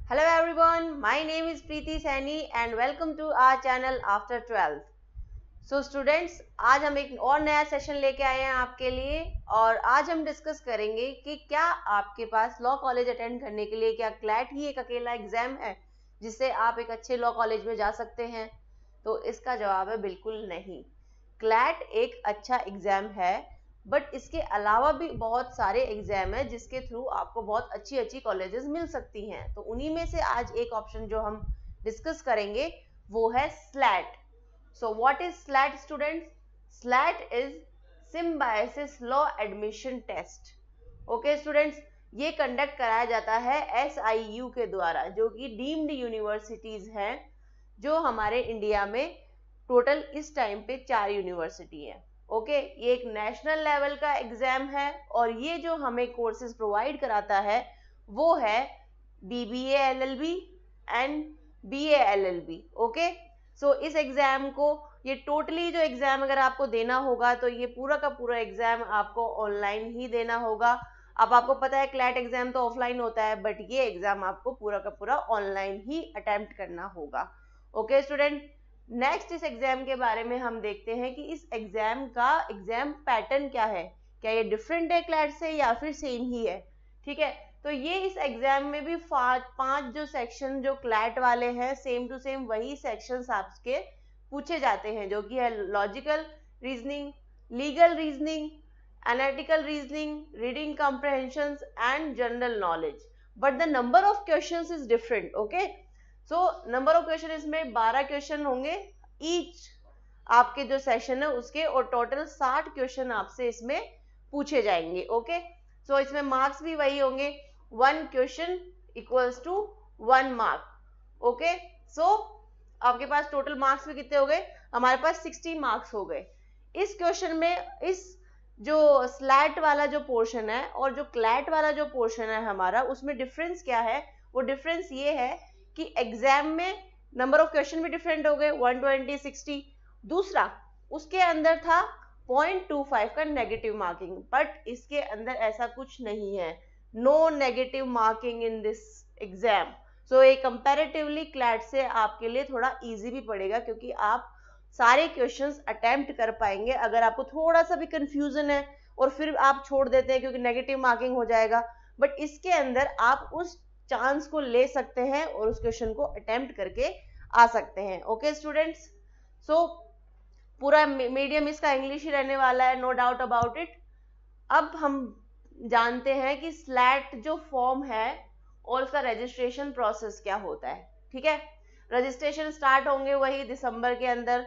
Hello everyone, my name is Preeti Saini and welcome to our channel After 12th. So students, आज हम एक और नया session लेके आए हैं आपके लिए और आज हम डिस्कस करेंगे कि क्या आपके पास लॉ कॉलेज अटेंड करने के लिए क्या क्लैट ही एक अकेला एग्जाम है जिससे आप एक अच्छे लॉ कॉलेज में जा सकते हैं। तो इसका जवाब है बिल्कुल नहीं। क्लैट एक अच्छा एग्जाम है बट इसके अलावा भी बहुत सारे एग्जाम है जिसके थ्रू आपको बहुत अच्छी अच्छी कॉलेजेस मिल सकती हैं। तो उन्हीं में से आज एक ऑप्शन जो हम डिस्कस करेंगे वो है slate. So what is SLAT students? SLAT is Symbiosis Law Admission Test. Okay students, ये कंडक्ट कराया जाता है SIU के द्वारा जो कि डीम्ड यूनिवर्सिटीज हैं जो हमारे इंडिया में टोटल इस टाइम पे 4 यूनिवर्सिटी है। ओके, ये एक नेशनल लेवल का एग्जाम है और ये जो हमें कोर्सेज प्रोवाइड कराता है वो है BBA LLB and BA LLB। Okay, so इस एग्जाम को ये टोटली जो एग्जाम अगर आपको देना होगा तो ये पूरा का पूरा एग्जाम आपको ऑनलाइन ही देना होगा। अब आपको पता है क्लैट एग्जाम तो ऑफलाइन होता है बट ये एग्जाम आपको पूरा का पूरा ऑनलाइन ही अटेम्प्ट करना होगा। ओके स्टूडेंट, नेक्स्ट इस एग्जाम के बारे में हम देखते हैं कि इस एग्जाम का एग्जाम पैटर्न क्या है, क्या ये डिफरेंट है क्लैट से या फिर सेम ही है। ठीक है, तो ये इस एग्जाम में भी 5 जो सेक्शन जो क्लैट वाले हैं सेम टू सेम वही सेक्शंस आपके पूछे जाते हैं जो कि है logical reasoning, legal reasoning, analytical reasoning, reading comprehension and general knowledge, but the number of questions is different. Okay, so number of question इसमें 12 क्वेश्चन होंगे ईच आपके जो सेशन है उसके और टोटल 60 क्वेश्चन आपसे इसमें पूछे जाएंगे। ओके, सो इसमें मार्क्स भी वही होंगे, 1 question equals to 1 mark. Okay, so आपके पास टोटल मार्क्स भी कितने हो गए, हमारे पास 60 मार्क्स हो गए। इस क्वेश्चन में इस जो स्लैट वाला जो पोर्शन है और जो क्लैट वाला जो पोर्शन है हमारा उसमें डिफरेंस क्या है, वो डिफरेंस ये है कि एग्जाम में नंबर ऑफ क्वेश्चन भी डिफरेंट हो गए 120 60। दूसरा उसके अंदर था 0.25 का नेगेटिव मार्किंग, बट इसके अंदर ऐसा कुछ नहीं है, no negative marking in this exam. So ये कंपैरेटिवली क्लैट से आपके लिए थोड़ा इजी भी पड़ेगा क्योंकि आप सारे क्वेश्चंस अटेम्प्ट कर पाएंगे। अगर आपको थोड़ा सा भी कंफ्यूजन है और फिर आप छोड़ देते हैं क्योंकि नेगेटिव मार्किंग हो जाएगा, बट इसके अंदर आप उस चांस को ले सकते हैं और उस क्वेश्चन को अटेम्प्ट करके आ सकते हैं। ओके स्टूडेंट्स, सो पूरा मीडियम इसका इंग्लिश ही रहने वाला है, नो डाउट अबाउट इट। अब हम जानते हैं कि स्लैट जो फॉर्म है और उसका रजिस्ट्रेशन प्रोसेस क्या होता है। ठीक है, रजिस्ट्रेशन स्टार्ट होंगे वही दिसंबर के अंदर।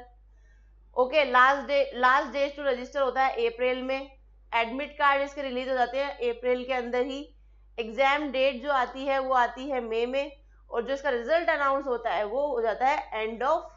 Okay, last date to register होता है अप्रैल में, एडमिट कार्ड इसके रिलीज हो जाते हैं अप्रैल के अंदर ही। एग्जाम डेट जो आती है वो आती है मई में और जो इसका रिजल्ट अनाउंस होता है वो हो जाता है एंड ऑफ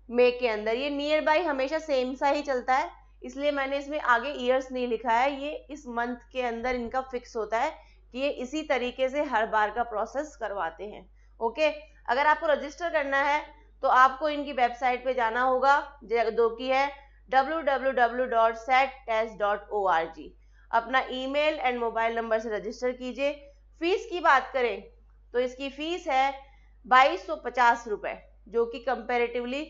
मई के अंदर। ये नियर बाई हमेशा सेम सा ही चलता है इसलिए मैंने इसमें आगे ईयर्स नहीं लिखा है, ये इस मंथ के अंदर इनका फिक्स होता है कि ये इसी तरीके से हर बार का प्रोसेस करवाते हैं। ओके, अगर आपको रजिस्टर करना है तो आपको इनकी वेबसाइट पे जाना होगा जो कि है www.settest.org। अपना ईमेल एंड मोबाइल नंबर से रजिस्टर कीजिए। फीस की बात करें तो इसकी फीस है 2250 रुपए जो कि कंपेरेटिवली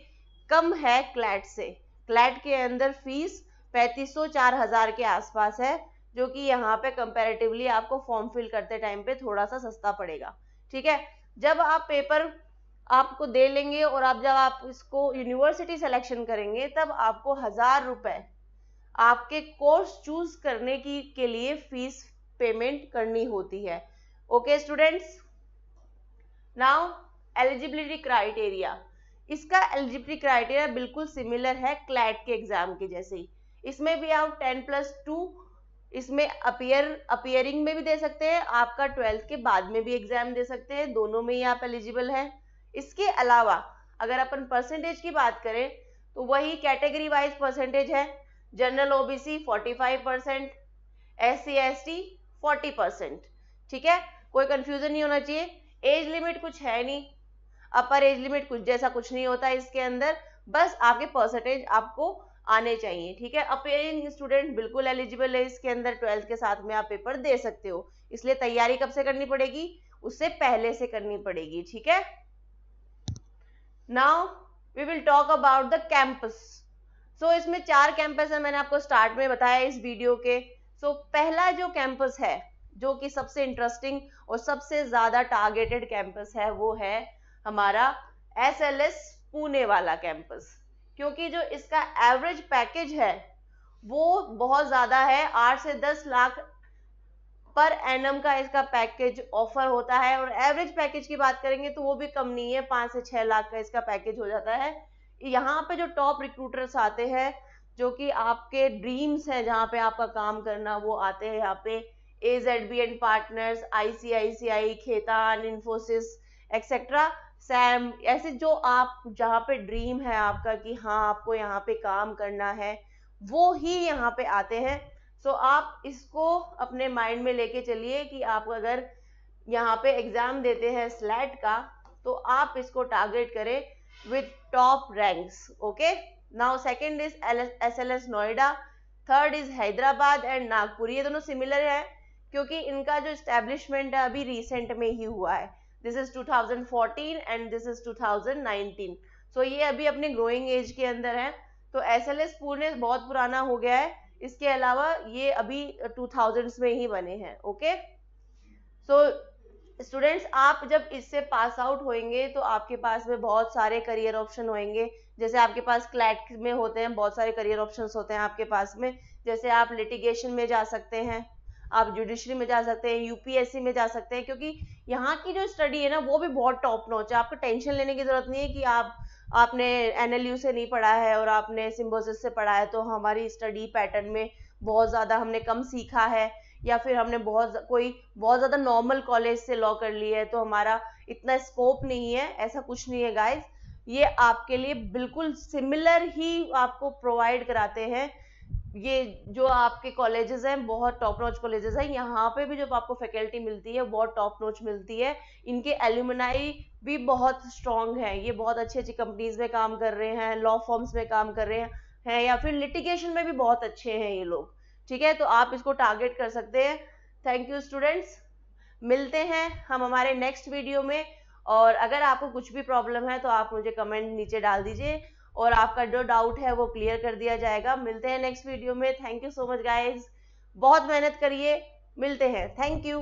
कम है क्लैट से। क्लैट के अंदर फीस 3500-4000 के आसपास है जो कि यहाँ पे कंपैरेटिवली आपको फॉर्म फिल करते टाइम पे थोड़ा सा सस्ता पड़ेगा। ठीक है, जब आप पेपर आपको दे लेंगे और जब आप इसको यूनिवर्सिटी सिलेक्शन करेंगे तब आपको 1000 रुपए आपके कोर्स चूज करने की के लिए फीस पेमेंट करनी होती है। Okay students, now eligibility criteria. इसका एलिजिबिलिटी क्राइटेरिया बिल्कुल सिमिलर है क्लैट के एग्जाम के जैसे ही। इसमें भी आप 10+2 इसमें अपियरिंग में भी दे सकते हैं, आपका 12th के बाद में भी एग्जाम दे सकते हैं, दोनों में ही आप एलिजिबल हैं। इसके अलावा अगर अपन परसेंटेज की बात करें तो वही कैटेगरी वाइज परसेंटेज है, जनरल ओबीसी 45%, SC ST 40%। ठीक है, कोई कंफ्यूजन नहीं होना चाहिए। एज लिमिट कुछ है नहीं, अपर एज लिमिट कुछ जैसा कुछ नहीं होता इसके अंदर, बस आपके परसेंटेज आपको आने चाहिए। ठीक है, अपियरिंग स्टूडेंट बिल्कुल एलिजिबल है इसके अंदर, 12th के साथ में आप पेपर दे सकते हो। इसलिए तैयारी कब से करनी पड़ेगी, उससे पहले से करनी पड़ेगी, ठीक है। Now we will talk about the campus. So इसमें 4 कैंपस है, मैंने आपको स्टार्ट में बताया इस वीडियो के। सो पहला जो कैंपस है, जो कि सबसे इंटरेस्टिंग और सबसे ज्यादा टारगेटेड कैंपस है, वो है हमारा SLS पुणे वाला कैंपस, क्योंकि जो इसका एवरेज पैकेज है वो बहुत ज्यादा है। 8 से 10 लाख पर एनम का इसका पैकेज ऑफर होता है, और एवरेज पैकेज की बात करेंगे तो वो भी कम नहीं है, 5 से 6 लाख का इसका पैकेज हो जाता है। यहाँ पे जो टॉप रिक्रूटर्स आते हैं, जो कि आपके ड्रीम्स हैं जहाँ पे आपका काम करना, वो आते हैं यहाँ पे। AZB and partners, ICICI, Khaitan, Infosys etcetera, Sam, ऐसे जो आप जहाँ पे ड्रीम है आपका कि हाँ आपको यहाँ पे काम करना है, वो ही यहाँ पे आते हैं। सो आप इसको अपने माइंड में लेके चलिए कि आप अगर यहाँ पे एग्जाम देते हैं स्लैट का, तो आप इसको टारगेट करें with top ranks. Okay, now second is SLS Noida, third is Hyderabad and Nagpur. ये दोनों सिमिलर है क्योंकि इनका जो एस्टेब्लिशमेंट है अभी रिसेंट में ही हुआ है। This is 2014 and this is 2019। सो ये अभी अपने ग्रोइंग एज के अंदर है। तो SLS पुणे बहुत पुराना हो गया है, इसके अलावा ये अभी 2000s में ही बने हैं। ओके, सो स्टूडेंट्स, आप जब इससे पास आउट होंगे तो आपके पास में बहुत सारे करियर ऑप्शन होंगे। जैसे आपके पास क्लैट में होते हैं, बहुत सारे करियर ऑप्शंस होते हैं आपके पास में। जैसे आप लिटिगेशन में जा सकते हैं, आप जुडिशरी में जा सकते हैं, UPSC में जा सकते हैं, क्योंकि यहाँ की जो स्टडी है ना वो भी बहुत टॉप नॉच है। आपको टेंशन लेने की जरूरत नहीं है कि आपने NLU से नहीं पढ़ा है और आपने सिम्बोसिस से पढ़ा है, तो हमारी स्टडी पैटर्न में बहुत ज़्यादा हमने कम सीखा है, या फिर हमने बहुत ज़्यादा नॉर्मल कॉलेज से लॉ कर ली है तो हमारा इतना स्कोप नहीं है। ऐसा कुछ नहीं है गाइस, ये आपके लिए बिल्कुल सिमिलर ही आपको प्रोवाइड कराते हैं। ये जो आपके कॉलेजेस हैं बहुत टॉप नॉच कॉलेजेस हैं, यहाँ पे भी जो आपको फैकल्टी मिलती है बहुत टॉप नॉच मिलती है। इनके एल्यूमिनाई भी बहुत स्ट्रांग है, ये बहुत अच्छी अच्छी कंपनीज में काम कर रहे हैं, लॉ फॉर्म्स में काम कर रहे हैं, या फिर लिटिगेशन में भी बहुत अच्छे हैं ये लोग, ठीक है। तो आप इसको टारगेट कर सकते हैं। थैंक यू स्टूडेंट्स, मिलते हैं हम हमारे नेक्स्ट वीडियो में। और अगर आपको कुछ भी प्रॉब्लम है तो आप मुझे कमेंट नीचे डाल दीजिए और आपका जो डाउट है वो क्लियर कर दिया जाएगा। मिलते हैं नेक्स्ट वीडियो में। Thank you so much guys, बहुत मेहनत करिए, मिलते हैं, थैंक यू।